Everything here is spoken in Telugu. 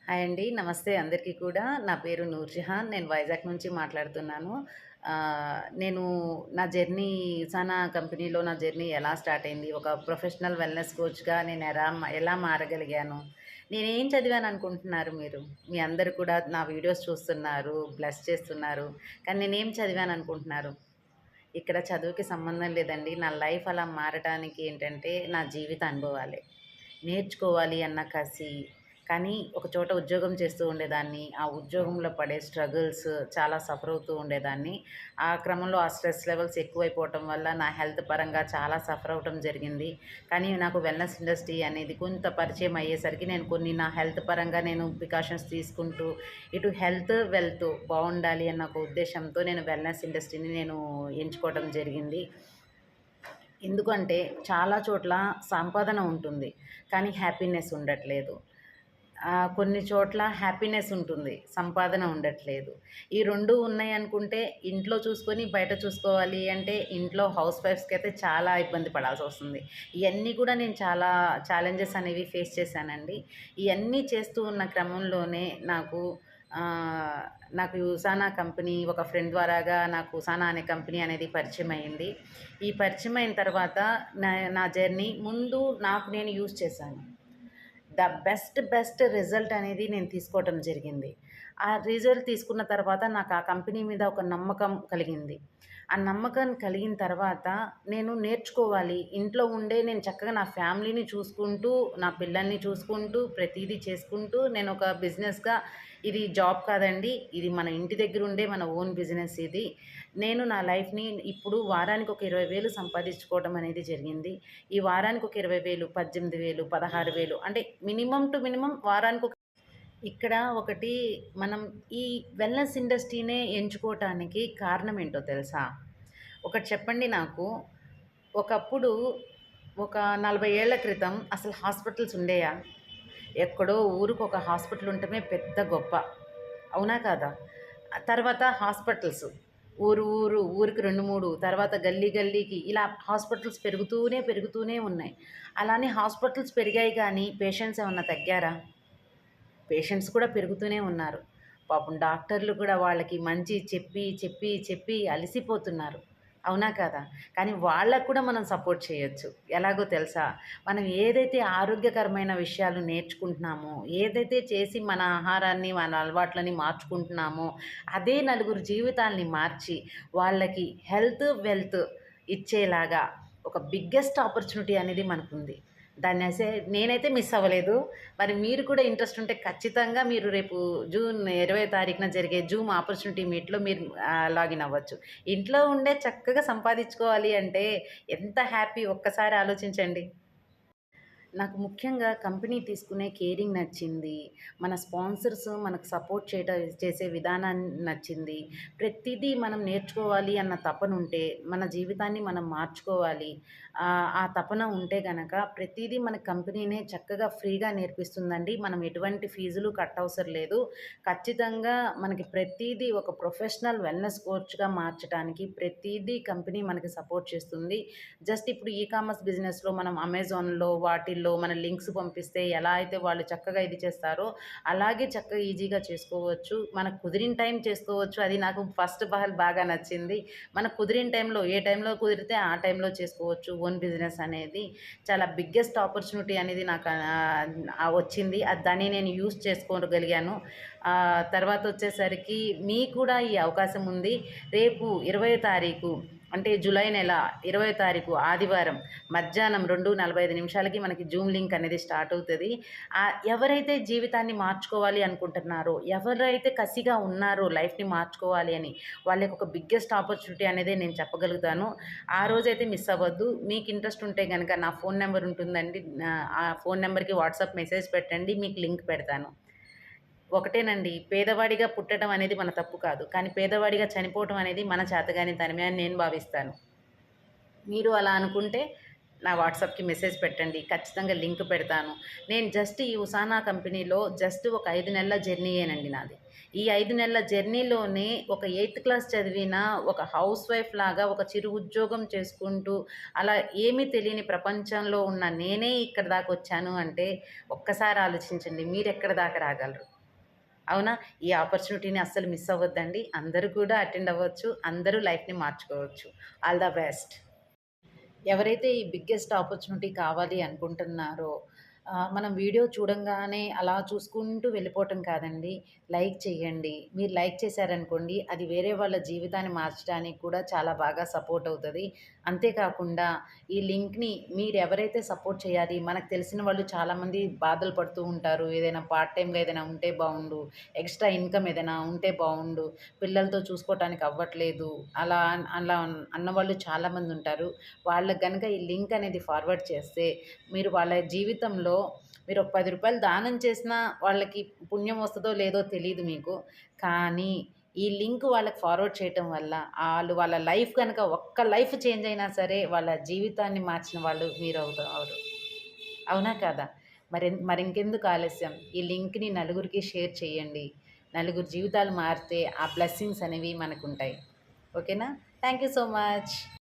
హాయ్ అండి. నమస్తే అందరికీ కూడా. నా పేరు నూర్జహాన్. నేను వైజాగ్ నుంచి మాట్లాడుతున్నాను. నేను నా జర్నీ ఉసానా కంపెనీలో నా జర్నీ ఎలా స్టార్ట్ అయింది? ఒక ప్రొఫెషనల్ వెల్‌నెస్ కోచ్‌గా నేను ఎలా మారగలిగాను? నేనేం చదివాను అనుకుంటున్నారు మీరు? మీ అందరూ కూడా నా వీడియోస్ చూస్తున్నారు, బ్లెస్ చేస్తున్నారు. కానీ నేనేం చదివాను అనుకుంటున్నారు? ఇక్కడ చదువుకి సంబంధం లేదండి. నా లైఫ్ అలా మారటానికి ఏంటంటే నా జీవిత అనుభవాలే. నేర్చుకోవాలి అన్న కసి, కానీ ఒక చోట ఉద్యోగం చేస్తూ ఉండేదాన్ని. ఆ ఉద్యోగంలో పడే స్ట్రగుల్స్ చాలా సఫర్ అవుతూ ఉండేదాన్ని. ఆ క్రమంలో ఆ స్ట్రెస్ లెవెల్స్ ఎక్కువైపోవటం వల్ల నా హెల్త్ పరంగా చాలా సఫర్ అవ్వటం జరిగింది. కానీ నాకు వెల్‌నెస్ ఇండస్ట్రీ అనేది కొంత పరిచయం అయ్యేసరికి నేను కొన్ని నా హెల్త్ పరంగా నేను ప్రికాషన్స్ తీసుకుంటూ ఇటు హెల్త్, వెల్త్ బావుండాలి అన్న ఒక ఉద్దేశ్యంతో నేను వెల్‌నెస్ ఇండస్ట్రీని నేను ఎంచుకోవడం జరిగింది. ఎందుకంటే చాలా చోట్ల సంపాదన ఉంటుంది. కానీ హ్యాపీనెస్ ఉండట్లేదు. కొన్ని చోట్ల హ్యాపీనెస్ ఉంటుంది. సంపాదన ఉండట్లేదు. ఈ 2 ఉన్నాయనుకుంటే ఇంట్లో చూసుకొని బయట చూసుకోవాలి అంటే ఇంట్లో హౌస్ వైఫ్స్‌కైతే చాలా ఇబ్బంది పడాల్సొస్తుంది. ఇయన్నీ కూడా నేను చాలా ఛాలెంజెస్ అనేవి ఫేస్ చేశానండి. ఇయన్నీ చేస్తూ ఉన్న క్రమంలోనే ఆహ్, నాకు ఉసానా కంపెనీ ఒక ఫ్రెండ్ ద్వారాగా నాకు ఉసానా అనే కంపెనీ అనేది పరిచయమయింది. ఈ పరిచయమైన తర్వాత నా జర్నీ ముందు నాకు నేను యూజ్ చేశాను. బెస్ట్ రిజల్ట్ అనేది నేను తీసుకోవటం జరిగింది. ఆ రిజల్ట్ తీసుకున్న తర్వాత నాకు ఆ కంపెనీ మీద ఒక నమ్మకం కలిగింది. ఆ నమ్మకం కలిగిన తర్వాత నేను నేర్చుకోవాలి. ఇంట్లో ఉండే నేను చక్కగా నా ఫ్యామిలీని చూసుకుంటూ, నా పిల్లల్ని చూసుకుంటూ, ప్రతీదీ చేసుకుంటూ నేనొక బిజినెస్‌గా ఇది జాబ్ కాదండి. ఇది మన ఇంటి దగ్గరుండే మన ఓన్ బిజినెస్ ఇది. నేను నా లైఫ్‌ని ఇప్పుడు వారానికి ఒక 20,000 సంపాదించుకోవడం అనేది జరిగింది. ఈ వారానికి ఒక 20,000, 18,000, 16,000 అంటే మినిమమ్ టు మినిమమ్ వారానికి ఇక్కడ ఒకటి మనం ఈ వెల్‌నెస్ ఇండస్ట్రీనే ఎంచుకోవటానికి కారణం ఏంటో తెలుసా? ఒకటి చెప్పండి నాకు. ఒకప్పుడు ఒక 40 ఏళ్ల క్రితం అసలు హాస్పిటల్స్ ఉండేయా? ఎక్కడో ఊరికొక హాస్పిటల్ ఉండటమే పెద్ద గొప్ప. అవునా కాదా? తర్వాత హాస్పిటల్స్. ఊరికి 2, 3 తర్వాత గల్లీకి ఇలా హాస్పిటల్స్ పెరుగుతూనే ఉన్నాయి. అలానే హాస్పిటల్స్ పెరిగాయి గానీ పేషెంట్స్ ఏమన్నా తగ్గారా? పేషెంట్స్ కూడా పెరుగుతూనే ఉన్నారు. పాపం డాక్టర్లు కూడా వాళ్ళకి మంచి చెప్పి అలిసిపోతున్నారు. అవునా కాదా? కానీ వాళ్ళకి కూడా మనం సపోర్ట్ చేయొచ్చు. ఎలాగో తెలుసా? మనం ఏదైతే ఆరోగ్యకరమైన విషయాలు నేర్చుకుంటున్నామో, ఏదైతే చేసి మన ఆహారాన్ని, మన అలవాట్లని మార్చుకుంటున్నామో, అదే నలుగురు జీవితాల్ని మార్చి వాళ్ళకి హెల్త్, వెల్త్ ఇచ్చేలాగా ఒక బిగ్గెస్ట్ ఆపర్చునిటీ అనేది మనకుంది. దాన్నైతే నేనైతే మిస్ అవ్వలేదు. మరి మీరు కూడా ఇంట్రెస్ట్ ఉంటే ఖచ్చితంగా మీరు రేపు జూన్ 20 తారీఖున జరిగే జూమ్ ఆపర్చునిటీ మీట్‌లో మీరు లాగిన్ అవ్వచ్చు. ఇంట్లో ఉండే చక్కగా సంపాదించుకోవాలి అంటే ఎంత హ్యాపీ ఒక్కసారి ఆలోచించండి. నాకు ముఖ్యంగా కంపెనీ తీసుకునే కేరింగ్ నచ్చింది. మన స్పాన్సర్స్ మనకు సపోర్ట్ చేసే విధానం నచ్చింది. ప్రతిదీ మనం నేర్చుకోవాలి అన్న తపనుంటే, మన జీవితాన్ని మనం మార్చుకోవాలి. ఆ తపన ఉంటే గనక ప్రతీదీ మన కంపెనీనే చక్కగా ఫ్రీగా నేర్పిస్తుందండి. మనం ఎటువంటి ఫీజులు కట్టవసరం లేదు. ఖచ్చితంగా మనకి ప్రతీదీ ఒక ప్రొఫెషనల్ వెల్‌నెస్ కోచ్‌గా మార్చటానికి ప్రతీదీ కంపెనీ మనకి సపోర్ట్ చేస్తుంది. జస్ట్ ఇప్పుడు కామర్స్ బిజినెస్‌లో మనం అమెజాన్‌లో వాటిల్లో మన లింక్స్ పంపిస్తే ఎలా అయితే వాళ్ళు చక్కగా ఇది చేస్తారో, అలాగే చక్కగా ఈజీగా చేసుకోవచ్చు. మనకు కుదిరిన టైం చేసుకోవచ్చు. అది నాకు ఫస్ట్ బాగా నచ్చింది. మనకు కుదిరిన టైంలో ఏ టైంలో కుదిరితే ఆ టైంలో చేసుకోవచ్చు. ఓన్ బిజినెస్ అనేది చాలా బిగ్గెస్ట్ ఆపర్చునిటీ అనేది నాకు వచ్చింది. దాన్ని నేను యూజ్ చేసుకోగలిగాను. తర్వాత వచ్చేసరికి మీకు కూడా ఈ అవకాశం ఉంది. రేపు 20 తారీఖు అంటే జూలై నెల 20 తారీఖు ఆదివారం మధ్యాహ్నం 2:45 నిమిషాలకి మనకి జూమ్ లింక్ అనేది స్టార్ట్ అవుతది. ఎవరైతే జీవితాన్ని మార్చుకోవాలి అనుకుంటున్నారో, ఎవరైతే కసిగా ఉన్నారో లైఫ్‌ని మార్చుకోవాలి అని, వాళ్ళకి ఒక బిగ్గెస్ట్ ఆపర్చునిటీ అనేదే నేను చెప్పగలుగుతాను. ఆ రోజైతే మిస్ అవ్వద్దు. మీకు ఇంట్రెస్ట్ ఉంటే గనక నా ఫోన్ నంబర్ ఉంటుందండి. ఆ ఫోన్ నంబర్‌కి వాట్సాప్ మెసేజ్ పెట్టండి. మీకు లింక్ పెడతాను. ఒకటేనండి. పేదవాడిగా పుట్టడం అనేది మన తప్పు కాదు. కానీ పేదవాడిగా చనిపోవటం అనేది మన చేతగానితనమే అని నేను భావిస్తాను. మీరు అలా అనుకుంటే నా వాట్సాప్‌కి మెసేజ్ పెట్టండి. ఖచ్చితంగా లింక్ పెడతాను. నేను జస్ట్ ఈ ఉసానా కంపెనీలో జస్ట్ ఒక 5 నెలల జర్నీయేనండి నాది. ఈ 5 నెలల జర్నీలోనే ఒక ఎయిత్ క్లాస్ చదివిన ఒక హౌస్ వైఫ్ లాగా ఒక చిరు ఉద్యోగం చేసుకుంటూ అలా ఏమీ తెలియని ప్రపంచంలో ఉన్న నేనే ఇక్కడి దాకొచ్చాను అంటే ఒక్కసారి ఆలోచించండి మీరెక్కడి దాకా రాగలరు? అవునా? ఈ ఆపర్చునిటీని అస్సలు మిస్ అవ్వద్దండి. అందరూ కూడా అటెండ్ అవ్వచ్చు. అందరూ లైఫ్‌ని మార్చుకోవచ్చు. All the best. ఎవరైతే ఈ బిగ్గెస్ట్ ఆపర్చునిటీ కావాలి అనుకుంటున్నారో, మనం వీడియో చూడంగానే అలా చూసుకుంటూ వెళ్ళిపోవటం కాదండి. లైక్ చేయండి. మీరు లైక్ చేశారనుకోండి, అది వేరే వాళ్ళ జీవితాన్ని మార్చడానికి కూడా చాలా బాగా సపోర్ట్ అవుతది. అంతేకాకుండా ఈ లింక్‌ని మీరెవరైతే సపోర్ట్ చేయాలి, మనకు తెలిసిన వాళ్ళు చాలామంది బాధలు పడుతూ ఉంటారు. ఏదైనా పార్ట్ టైమ్‌గా ఏదైనా ఉంటే బావుండు, ఎక్స్‌ట్రా ఇన్‌కమ్ ఏదైనా ఉంటే బావుండు, పిల్లలతో చూసుకోవటానికి అవ్వట్లేదు. అలా అన్నవాళ్ళు చాలామందుంటారు. వాళ్ళకి గనక ఈ లింక్ అనేది ఫార్వర్డ్ చేస్తే, మీరు వాళ్ళ జీవితంలో మీరు ఒక రూ. 10 దానం చేసినా వాళ్ళకి పుణ్యం వస్తదో లేదో తెలీదు మీకు. కానీ ఈ లింక్ వాళ్ళకి ఫార్వర్డ్ చేయటం వల్ల వాళ్ళ లైఫ్ గనక ఒక్క లైఫ్ చేంజ్ అయినా సరే వాళ్ళ జీవితాన్ని మార్చిన వాళ్ళు మీరవుతారు. అవునా కాదా? మరింకెందుకు ఆలస్యం? ఈ లింక్‌ని నలుగురికి షేర్ చేయండి. నలుగురు జీవితాలు మారితే ఆ బ్లెస్సింగ్స్ అనేవి మనకుంటాయి. ఓకేనా? Thank you so much.